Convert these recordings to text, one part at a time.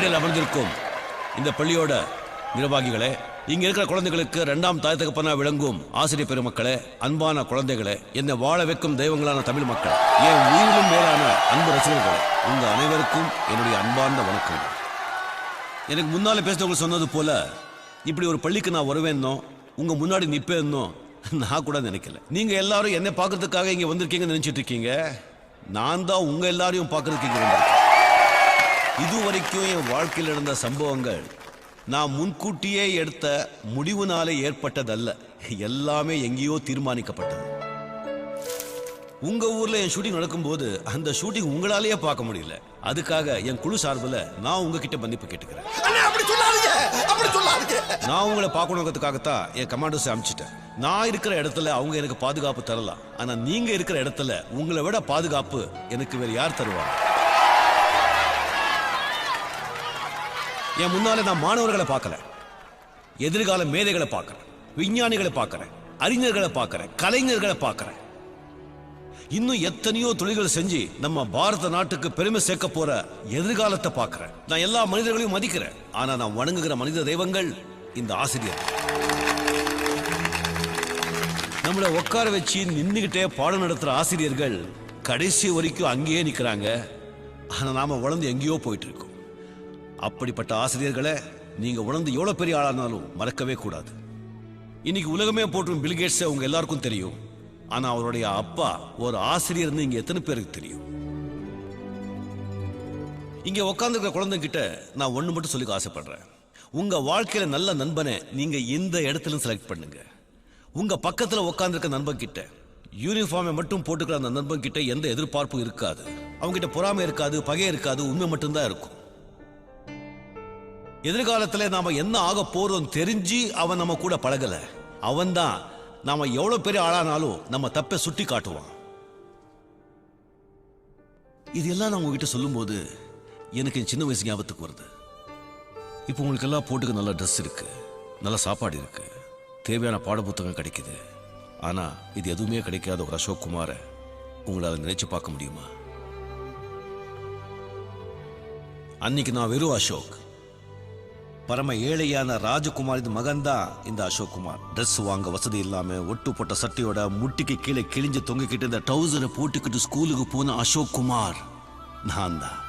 மேடையில் அமர்ந்திருக்கும் இந்த பள்ளியோட நிர்வாகிகளே, இங்க இருக்கிற குழந்தைகளுக்கு இரண்டாம் தாய் தகப்பனா விளங்கும் ஆசிரியர் பெருமக்களே, அன்பான குழந்தைகளே, என்னை வாழ வைக்கும் தெய்வங்களான தமிழ் மக்கள், என் உயிரிலும் மேலான அன்பு ரசிகர்களே, உங்க அனைவருக்கும் என்னுடைய அன்பார்ந்த வணக்கம். எனக்கு முன்னால பேசுறவங்க சொன்னது போல இப்படி ஒரு பள்ளிக்கு நான் வருவேன்னோ உங்க முன்னாடி நிப்பேன்னோ நான் கூட நினைக்கல. நீங்க எல்லாரும் என்னை பார்க்கறதுக்காக இங்க வந்திருக்கீங்கன்னு நினைச்சிட்டு இருக்கீங்க. நான் தான் உங்க எல்லாரையும் பார்க்கறதுக்கு இங்க வந்திருக்கேன். இதுவரைக்கும் என் வாழ்க்கையில் நடந்த சம்பவங்கள் நான் முன்கூட்டியே எடுத்த முடிவுனாலே ஏற்பட்டதல்ல. எல்லாமே எங்கேயோ தீர்மானிக்கப்பட்டது. உங்க ஊர்ல என் ஷூட்டிங் நடக்கும்போது அந்த ஷூட்டிங் உங்களாலேயே பார்க்க முடியல. அதுக்காக என் குழு சார்பில் நான் உங்ககிட்ட மன்னிப்பு கேட்டுக்கிறேன். நான் உங்களை பார்க்கணுங்கிறதுக்காகத்தான் என் கமாண்டோஸ் அனுப்பிச்சிட்டேன். நான் இருக்கிற இடத்துல அவங்க எனக்கு பாதுகாப்பு தரலாம். ஆனா நீங்க இருக்கிற இடத்துல உங்களை விட பாதுகாப்பு எனக்கு வேற யார் தருவாங்க? என் முன்னாலே நான் மாணவர்களை பார்க்கல, எதிர்கால மேதைகளை பார்க்கிறேன், விஞ்ஞானிகளை பார்க்கிறேன், அறிஞர்களை பார்க்கிறேன், கலைஞர்களை பார்க்கிறேன். இன்னும் எத்தனையோ தொழில்கள் செஞ்சு நம்ம பாரத நாட்டுக்கு பெருமை சேர்க்க போற எதிர்காலத்தை பார்க்கிறேன். நான் எல்லா மனிதர்களையும் மதிக்கிறேன். ஆனா நான் வணங்குகிற மனித தெய்வங்கள் இந்த ஆசிரியர். நம்மளை உட்கார வச்சு நின்றுகிட்டே பாடம் நடத்துற ஆசிரியர்கள் கடைசி வரைக்கும் அங்கேயே நிற்கிறாங்க. ஆனா நாம வளர்ந்து எங்கேயோ போயிட்டு இருக்கோம். அப்படிப்பட்ட ஆசிரியர்களை நீங்க உணர்ந்து எவ்வளவு பெரிய ஆளானாலும் மறக்கவே கூடாது. இன்னைக்கு உலகமே போற்றும் பில்கேட்ஸ் உங்க எல்லாருக்கும் தெரியும். ஆனா அவருடைய அப்பா ஒரு ஆசிரியர்னு இங்க எத்தனை பேருக்கு தெரியும்? இங்க உட்கார்ந்துருக்கிற குழந்தைகிட்ட நான் ஒண்ணு மட்டும் சொல்லிக்க ஆசைப்படுறேன். உங்க வாழ்க்கையில நல்ல நண்பனை நீங்க இந்த இடத்துல செலக்ட் பண்ணுங்க. உங்க பக்கத்துல உட்கார்ந்துருக்க நண்பன் கிட்ட யூனிஃபார்மை மட்டும் போட்டுக்கிற அந்த நண்பன் கிட்ட எந்த எதிர்பார்ப்பும் இருக்காது. அவங்க கிட்ட பொறாமை இருக்காது, பகை இருக்காது, உண்மை மட்டும்தான் இருக்கும். எதிர்காலத்துல நாம என்ன ஆக போறோம் தெரிஞ்சு அவன் நம்ம கூட பழகல. அவன் தான் நாம எவ்வளவு பெரிய ஆளானாலும் நம்ம தப்பை சுட்டி காட்டுவான். இதெல்லாம் நான் உங்ககிட்ட சொல்லும் போது எனக்கு சின்ன வயசு ஞாபகத்துக்கு வருது. இப்போ உங்களுக்கு எல்லாம் போட்டுக்க நல்ல ட்ரெஸ் இருக்கு, நல்ல சாப்பாடு இருக்கு, தேவையான பாட புத்தகம் கிடைக்குது. ஆனா இது எதுவுமே கிடைக்காத ஒரு அசோக் குமாரை உங்களால நினைச்சு பார்க்க முடியுமா? அன்னைக்கு நான் வெறும் அசோக், பரம ஏழையான ராஜகுமாரின் மகன் தான் இந்த அசோக் குமார். ட்ரெஸ் வாங்க வசதி இல்லாம ஒட்டு போட்ட சட்டையோட முட்டிக்கு கீழே கிழிஞ்சு தொங்கிக்கிட்டு இந்த ட்ரௌசரை போட்டுக்கிட்டு ஸ்கூலுக்கு போன அசோக் குமார் நான் தான்.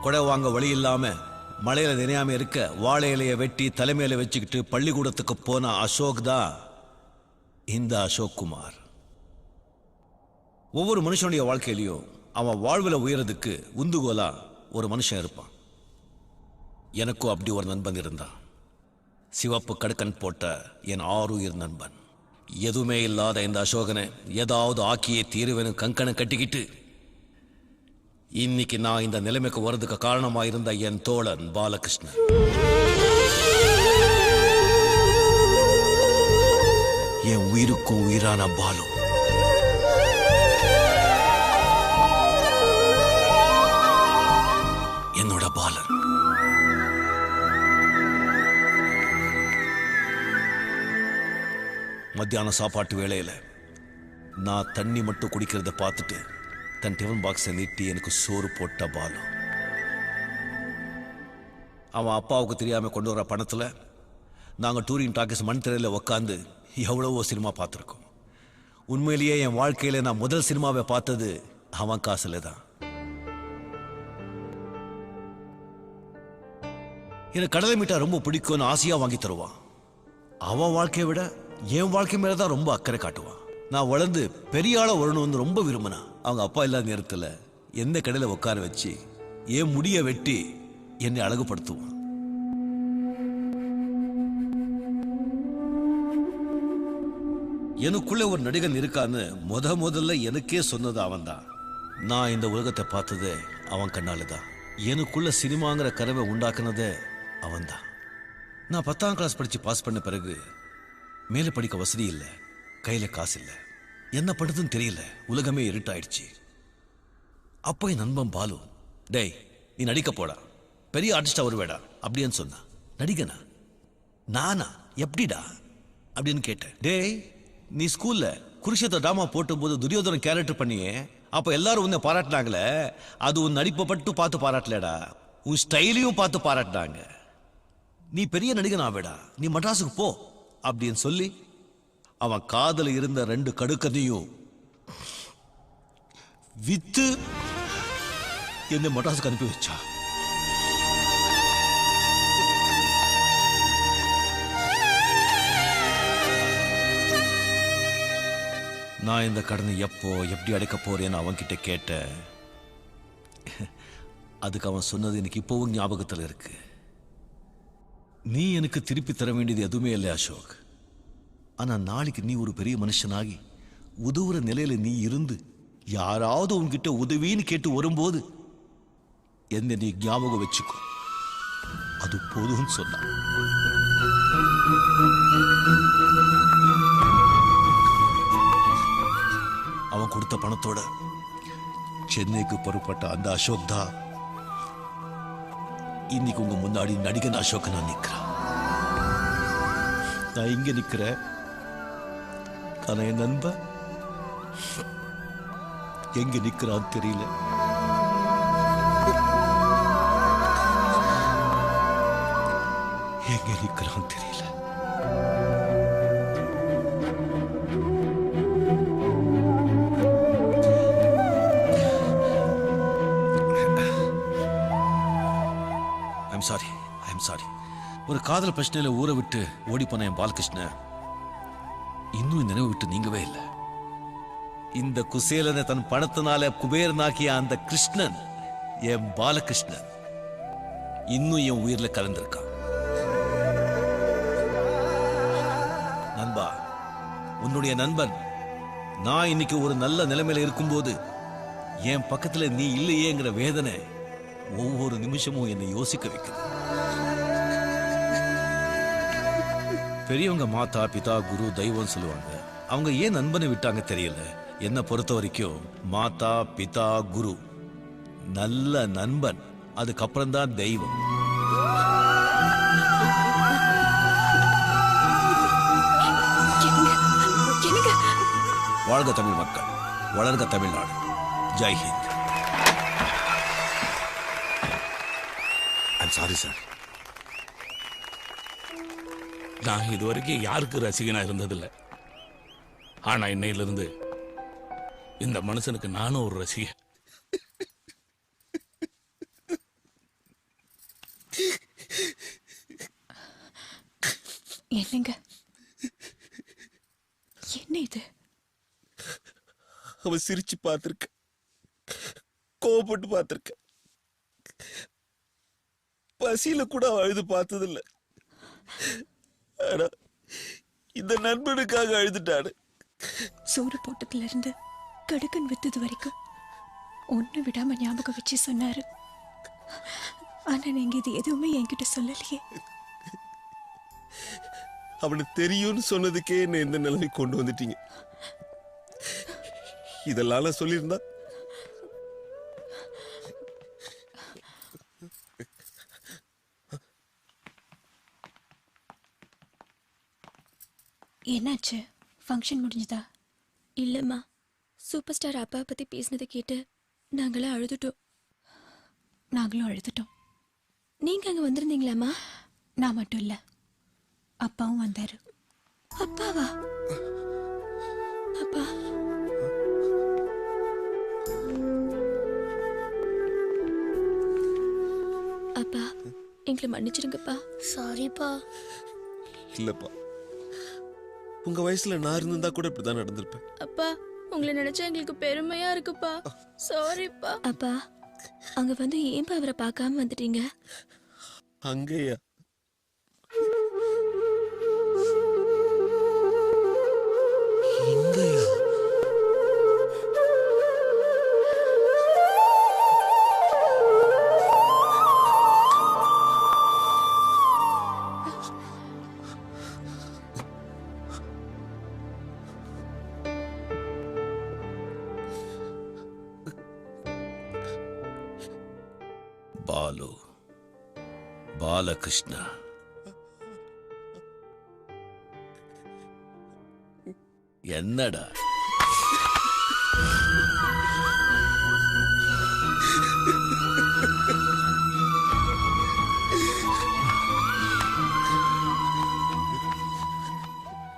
கொடை வாங்க வழி இல்லாம மழையில நினையாம இருக்க வாழை இலைய வெட்டி தலைமையில வச்சுக்கிட்டு பள்ளிக்கூடத்துக்கு போன அசோக் தான் இந்த அசோக் குமார். ஒவ்வொரு மனுஷனுடைய வாழ்க்கையிலையும் அவன் வாழ்வில் உயரதுக்கு உந்துகோலா ஒரு மனுஷன் இருப்பான். எனக்கும் அப்படி ஒரு நண்பன் இருந்தான். சிவப்பு கடுக்கன் போட்ட என் ஆறுயிர் நண்பன். எதுவுமே இல்லாத இந்த அசோகனை ஏதாவது ஆக்கியே தீருவேன்னு கங்கணம் கட்டிக்கிட்டு இன்னைக்கு நான் இந்த நிலைமைக்கு வர்றதுக்கு காரணமாயிருந்த என் தோழன் பாலகிருஷ்ணன். என் உயிருக்கும் உயிரான பாலு. என்னோட பாலன். மத்தியான சாப்பாட்டு வேளையில நான் தண்ணி மட்டும் குடிக்கிறத பார்த்துட்டு தன் டிஃபன் பாக்ஸை நீட்டி எனக்கு சோறு போட்ட பாலு. அவன் அப்பாவுக்கு தெரியாம கொண்டு வர பணத்துல நாங்க டூரிங் டாக்கீஸ் மண் திரையில உட்காந்து எவ்வளவோ சினிமா பார்த்துருக்கோம். உண்மையிலேயே என் வாழ்க்கையில நான் முதல் சினிமாவை பார்த்தது அவன் காசுல தான். எனக்கு கடலை மீட்டா ரொம்ப பிடிக்கும்னு ஆசையா வாங்கி தருவான். அவன் வாழ்க்கையை விட என் வாழ்க்கை மேலதான் ரொம்ப அக்கறை காட்டுவான். நான் வளர்ந்து பெரிய ஆள வரணும்னு ரொம்ப விரும்பினா அவங்க அப்பா இல்லாத நேரத்துல எந்த கடையில உட்கார வச்சு என் முடிய வெட்டி என்னை அழகுபடுத்துவான். எனக்குள்ள ஒரு நடிகன் இருக்கான்னு முதல்ல எனக்கே சொன்னது அவன் தான். நான் இந்த உலகத்தை பார்த்ததே அவன் கண்ணாலதான். எனக்குள்ள சினிமாங்கிற கனவை உண்டாக்குனதே அவன் தான். நான் 10ஆம் கிளாஸ் படிச்சு பாஸ் பண்ண பிறகு மேல படிக்க வசதி இல்லை, கையில காசு இல்லை, என்ன பண்றதுன்னு தெரியல. உலகமே இருட்டாயிடுச்சு. அப்போ என் நண்பன் பாலு, டேய் நீ நடிக்க போடா, பெரிய ஆர்டிஸ்டா வருவேடா அப்படின்னு சொன்னா. நடிகனா? நானா? எப்படிடா அப்படின்னு கேட்டேன். டேய் நீ ஸ்கூல்ல குருஷேத்திர டிராமா போட்டும் போது துரியோதன கேரக்டர் பண்ணியே, அப்ப எல்லாரும் உன்னை பாராட்டினாங்களே, அது உன் நடிப்பை மட்டும் பார்த்து பாராட்டலடா, உன் ஸ்டைலையும் பார்த்து பாராட்டினாங்க. நீ பெரிய நடிகன் ஆவேடா, நீ மட்ராஸுக்கு போ அப்படின்னு சொல்லி அவன் காதல இருந்த 2 கடுக்கதையும் வித்து என்ன மட்ராஸுக்கு அனுப்பி வச்சா. நான் இந்த கடனை எப்போ எப்படி அடைக்க போறேன்னு அவன்கிட்ட கேட்டேன். அதுக்கு அவன் சொன்னது எனக்கு இப்போவும் ஞாபகத்தில் இருக்கு. நீ எனக்கு திருப்பி தர வேண்டியது எதுவுமே இல்லை அசோக். ஆனா நாளைக்கு நீ ஒரு பெரிய மனுஷனாகி உதவுற நிலையில நீ இருந்து யாராவது உன்கிட்ட உதவின்னு கேட்டு வரும்போது என்ன நீ ஞாபகம் வச்சுக்கோ, அது போதும்னு சொன்னான். அவன் கொடுத்த பணத்தோட சென்னைக்கு புறப்பட்ட அந்த அசோக் தான் இன்னைக்கு உங்க முன்னாடி நடிகன் அசோக் நான் நிக்கிறேன். நான் இங்க நிக்கிறேன், ஆனா என் நண்பன் எங்க நிக்கிறான்னு தெரியல. எங்க நிக்கிறான்னு தெரியல. I'm sorry. ஒரு காதல் பிரச்சனையில ஊரை விட்டு ஓடி போன என் பாலகிருஷ்ண இன்னும் நினைவு விட்டு நீங்கவே இல்லை. இந்த குசேலனை தன் பணத்தினால குபேரனாக்கிய அந்த கிருஷ்ணன், என் பாலகிருஷ்ணன், இன்னும் என் உயிரில் கலந்திருக்கான். நண்பா, உன்னுடைய நண்பன் நான் இன்னைக்கு ஒரு நல்ல நிலைமையில இருக்கும்போது என் பக்கத்துல நீ இல்லையேங்கிற வேதனை ஒவ்வொரு நிமிஷமும் என்னை யோசிக்க வைக்குது. பெரியவங்க மாதா பிதா குரு தெய்வம் சொல்லுவாங்க. அவங்க ஏன் நண்பனை விட்டாங்க தெரியல. என்ன பொறுத்த வரைக்கும் மாதா பிதா குரு நல்ல நண்பன், அதுக்கப்புறம் தான் தெய்வம். வாழ்க தமிழ் மக்கள், வளர்க Tamil Nadu. Jai Hind. I'm sorry sir. நான் இதுவரைக்கும் யாருக்கு ரசிகனா இருந்ததில்லை. ஆனா இன்னையிலிருந்து இந்த மனுஷனுக்கு நானும் ஒரு ரசிகன். என்னங்க என்ன இது? அவ சிரிச்சு பார்த்திருக்க, கோவப்பட்டு பார்த்திருக்க, பசியில கூட அழுது பார்த்ததில்லை. ஆனா இந்த நண்பனுக்காக அழுதுட்டாரு. சோறு போட்டதுல இருந்து கடுக்கன் வித்தது வரைக்கும் ஒண்ணு விடாம ஞாபகம் வச்சு சொன்னாரு. ஆனா நீங்க இது எதுவுமே என்கிட்ட சொல்லலையே. அவனுக்கு தெரியும்னு சொன்னதுக்கே என்ன இந்த நிலைமை கொண்டு வந்துட்டீங்க. இதெல்லாம் சொல்லியிருந்தா என்னாச்சு? ஃபங்க்ஷன் முடிஞ்சதா? இல்லம்மா, சூப்பர் ஸ்டார் அப்பா பத்தி பேசினதை கேட்டு நாங்களாம் அழுதுட்டோம். நாங்களும் அழுதுட்டோம். நீங்க அங்க வந்திருந்தீங்களாம்மா? நான் மட்டும் இல்ல, அப்பாவும் வந்தாரு. அப்பாவா? அப்பா அப்பா எங்களை மன்னிச்சிடுங்கப்பா. சாரிப்பா. இல்லப்பா, உங்க வயசுல நான் இருந்திருந்தா கூட இப்படிதான் நடந்திருப்பேன். அப்பா, உங்களை நினைச்சா எங்களுக்கு பெருமையா இருக்குப்பா. சாரிப்பா. அப்பா, அங்க வந்து ஏன்பா அவரை பார்க்காம வந்துட்டீங்க? அங்கேயா? இங்கேயா? பாலு, பாலகிருஷ்ணா, என்னடா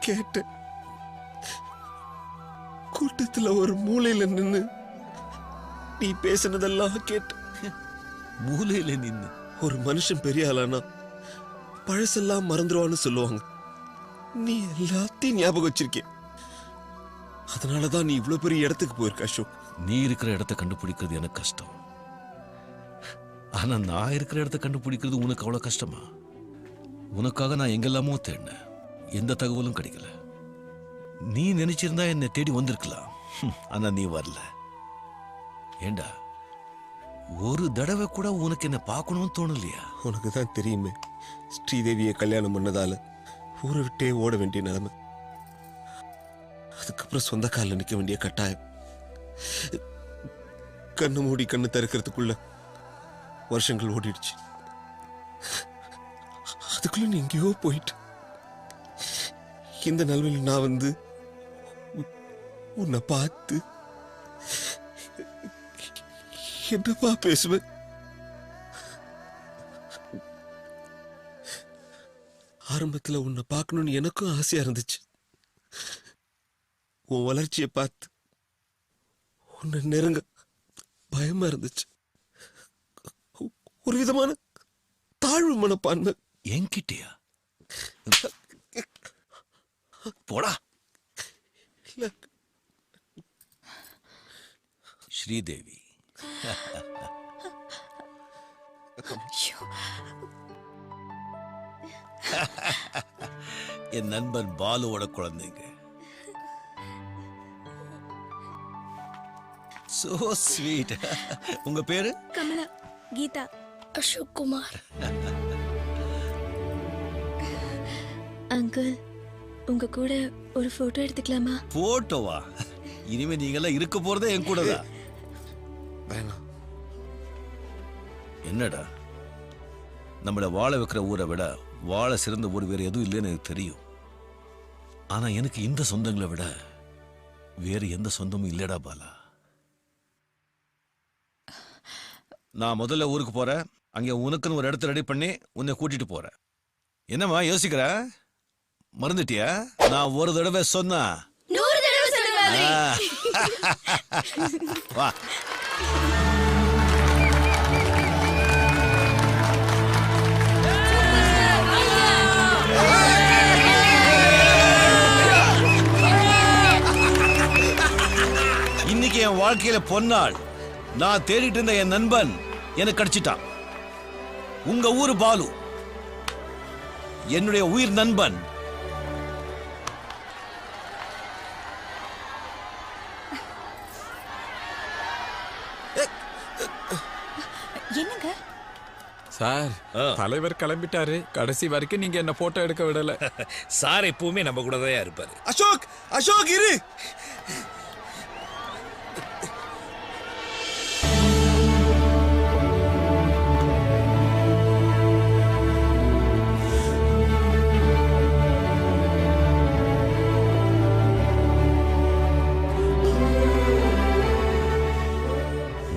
கேட்டேன். கூட்டத்துல ஒரு மூலையில நின்னு நீ பேசினதெல்லாம் கேட்டேன். மூலையில நின்னு ஒரு மனுஷன் பெரிய ஆளானா பழசெல்லாம் மறந்துடுவான்னு சொல்லுவாங்க. நீ எல்லாத்தையும் ஞாபகம் வச்சிருக்க. அதனாலதான் நீ இவ்வளவு பெரிய இடத்துக்கு போயிருக்க அசோக். நீ இருக்கிற இடத்த கண்டுபிடிக்கிறது எனக்கு கஷ்டம். ஆனா நான் இருக்கிற இடத்த கண்டுபிடிக்கிறது உனக்கு அவ்வளவு கஷ்டமா? உனக்காக நான் எங்கெல்லாமோ தேடினேன், எந்த தகவலும் கிடைக்கல. நீ நினைச்சிருந்தா என்னை தேடி வந்திருக்கலாம். ஆனா நீ வரல. ஏண்டா, ஒரு தடவை கூட உனக்கு என்ன பார்க்கணும்னு தோணலையா? உனக்கு தான் தெரியுமே, ஸ்ரீதேவியை கல்யாணம் பண்ணதால ஊரை விட்டே ஓட வேண்டிய நிலைமை. அதுக்கப்புறம் சொந்த காலில் நிற்க வேண்டிய கட்டாயம். கண்ணு மூடி கண்ணு திறக்கிறதுக்குள்ள வருஷங்கள் ஓடிடுச்சு. அதுக்குள்ள நீ எங்கேயோ போயிட்டு இந்த நிலைமையில நான் வந்து உன்னை பார்த்து என்னப்பா பேசுவேன்? ஆரம்பத்துல உன்னை பார்க்கணும்னு எனக்கும் ஆசையா இருந்துச்சு. உன் வளர்ச்சியை பார்த்து உன்னை நெருங்க பயமா இருந்துச்சு. ஒரு விதமான தாழ்வு மனப்பான்மை. என்கிட்டயா? போடா. இல்ல, ஸ்ரீதேவி, என் நண்பன் பாலுவோட குழந்தைங்க. So sweet. உங்க பேரு? கமலா. கீதா. அசோக் குமார். அங்கிள், உங்க கூட ஒரு போட்டோ எடுத்துக்கலாமா? போட்டோவா? இனிமே நீங்கெல்லாம் இருக்க போறதே என் கூட தான். வேணாம். என்னடா, நம்மளை வாழ வைக்கிற ஊரை விட வாழ சிறந்த ஊர் வேற எதுவும் இல்லைன்னு எனக்கு தெரியும். ஆனா எனக்கு இந்த சொந்தங்களை விட வேற எந்த சொந்தமும் இல்லடா பாலா. நான் முதல்ல ஊருக்கு போறேன். அங்கே உனக்குன்னு ஒரு இடத்த ரெடி பண்ணி உன்னை கூட்டிட்டு போறேன். என்னம்மா யோசிக்கிற? மறந்துட்டியா? நான் ஒரு தடவை சொன்னா 100 தடவை சொல்லுவாரு. வா. இன்னைக்கு என் வாழ்க்கையில பொன்னாள். நான் தேடிட்டு இருந்த என் நண்பன் எனக்கு கிடைச்சிட்டான். உங்க ஊரு பாலு, என்னுடைய உயிர் நண்பன். என்னங்க சார், தலைவர் கிளம்பிட்டாரு. கடைசி வரைக்கும் நீங்க என்ன போட்டோ எடுக்க விடல. சார் எப்பவுமே நம்ம கூட தான் இருப்பாரு. அசோக், அசோக் இரு.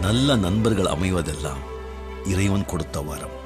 நல்ல நண்பர்கள் அமைவதெல்லாம் இறைவன் கொடுத்த வரம்.